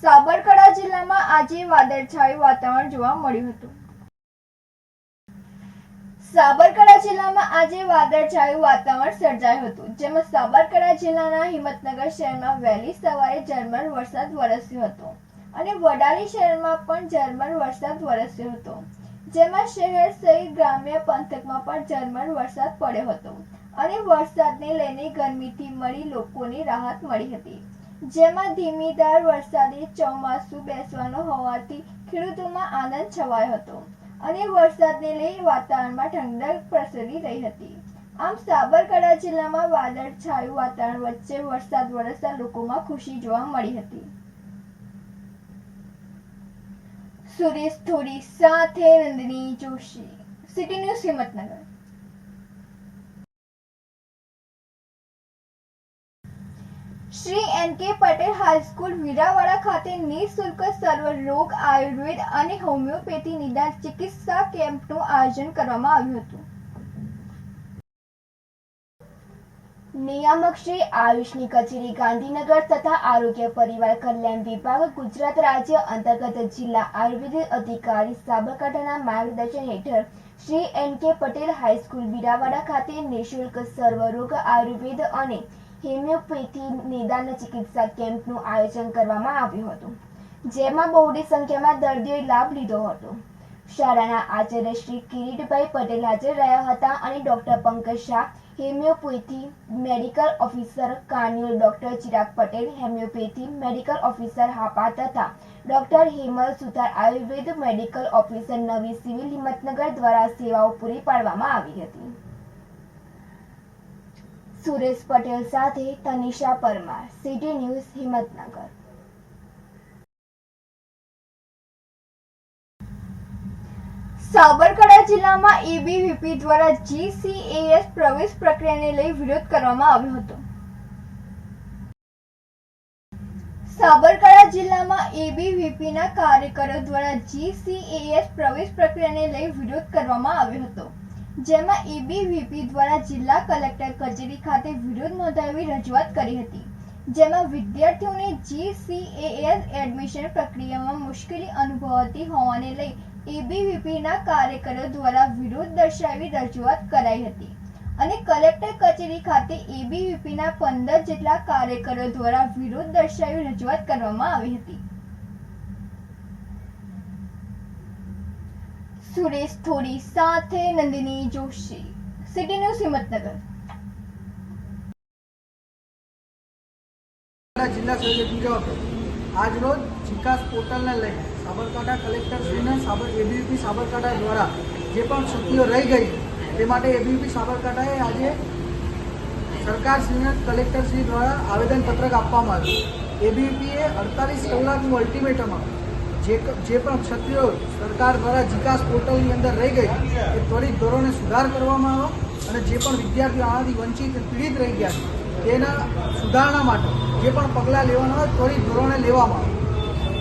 સાબરકાંઠા જિલ્લામાં આજે વાદળછાયું વાતાવરણ જોવા મળ્યું હતું. સાબરકાંઠા જિલ્લામાં આજે વાદળછાયું વાતાવરણ સર્જાયું હતું, જેમાં સાબરકાંઠા જિલ્લાના હિંમતનગર શહેરમાં વહેલી સવારે ઝરમર વરસાદ વરસ્યો હતો અને વડાલી શહેરમાં પણ ઝરમર વરસાદ વરસ્યો હતો, જેમાં શહેર સહિત ગ્રામ્ય પંથકમાં પણ ઝરમર વરસાદ પડ્યો હતો અને વરસાદને લઈને ગરમીથી મળી લોકોને રાહત મળી હતી. જેમાં ધીમીધાર વરસાદે ચોમાસું બેસવાનો હોવાથી ખેડૂતોમાં આનંદ છવાયો હતો અને વરસાદને લઈ વાતાવરણમાં ઠંડક પ્રસરી રહી હતી. આમ સાબરકાંઠા જિલ્લામાં વાદળછાયું વાતાવરણ વચ્ચે વરસાદ વરસતા લોકોમાં ખુશી જોવા મળી હતી. સુરેશ થોડી સાથે Nandini Joshi, city news Himmatnagar. Shri N K. Patel high school Virawada ખાતે નિઃશુલ્ક સર્વરોગ આયુર્વેદ અને હોમિયોપેથી નિદાન ચિકિત્સા કેમ્પનું આયોજન કરવામાં આવ્યું હતું. નિયામક શ્રી આયુષની કચેરી ગાંધીનગર તથા આરોગ્ય પરિવાર કલ્યાણ વિભાગ ગુજરાત રાજ્ય અંતર્ગત જિલ્લા આયુર્વેદ અધિકારી સાબરકાંઠાના માર્ગદર્શન હેઠળ શ્રી એન.કે. પટેલ હાઈસ્કૂલ વીરાવાડા ખાતે નિઃશુલ્ક સર્વરોગ આયુર્વેદ અને હોમિયોપેથી નિદાન ચિકિત્સા કેમ્પનું આયોજન કરવામાં આવ્યું હતું, જેમાં બહોળી સંખ્યામાં દર્દીઓએ લાભ લીધો હતો. શાળાના આચાર્ય શ્રી કિરીટભાઈ પટેલ હાજર રહ્યા હતા અને doctor Pankaj Shah, homeopathy medical officer Kaniyol doctor Chirag Patel, homeopathy medical officer Hapa તથા doctor Hemal Suthar Ayurveda medical officer નવી સિવિલ હિંમતનગર દ્વારા સેવાઓ પૂરી પાડવામાં આવી હતી. સુરેશ પટેલ સાથે તનિષા પરમાર, સિટી ન્યૂઝ હિંમતનગર. સાબરકાંઠા જિલ્લામાં એબીવીપી દ્વારા જીસીએસ પ્રવેશ પ્રક્રિયાને લઈ વિરોધ કરવામાં આવ્યો હતો. સાબરકાંઠા જિલ્લામાં એબીવીપીના કાર્યકરો દ્વારા જીસીએસ પ્રવેશ પ્રક્રિયાને લઈ વિરોધ કરવામાં આવ્યો હતો, જેમાં એબીવીપી દ્વારા જિલ્લા કલેક્ટર કચેરી ખાતે વિરોધ નોંધાવી રજૂઆત કરી હતી. જેમાં વિદ્યાર્થીઓને જીસીએસ એડમિશન પ્રક્રિયામાં મુશ્કેલી અનુભવાતી હોવાને લઈ એબીવીપીના કાર્યકરો દ્વારા વિરોધ દર્શાવી રજૂઆત કરાઈ હતી અને કલેક્ટર કચેરી ખાતે એબીવીપીના 15 જેટલા કાર્યકરો દ્વારા વિરોધ દર્શાવી રજૂઆત કરવામાં આવી હતી. સુરેશ થોડી સાથે નંદિની જોશી, સિટી ન્યૂઝ હિંમતનગર. જિલ્લા સહયોગી આજ રોજ જીકાસ પોર્ટલને લઈ સાબરકાંઠા કલેક્ટરશ્રીને એબીવીપી સાબરકાંઠા દ્વારા જે પણ ક્ષતિઓ રહી ગઈ તે માટે એબીવીપી સાબરકાંઠાએ આજે સરકારશ્રીને કલેક્ટરશ્રી દ્વારા આવેદનપત્રક આપવામાં આવ્યું. એબીવીપીએ 48 કલાકનું અલ્ટિમેટમ આપ્યું. જે પણ ક્ષતિઓ સરકાર દ્વારા જીકાસ પોર્ટલની અંદર રહી ગઈ એ ત્વરિત ધોરણે સુધાર કરવામાં આવે અને જે પણ વિદ્યાર્થીઓ આનાથી વંચિત પીડિત રહી ગયા છે તેના સુધારણા માટે જે પણ પગલાં લેવાના હોય ત્વરિત ધોરણે લેવામાં આવે.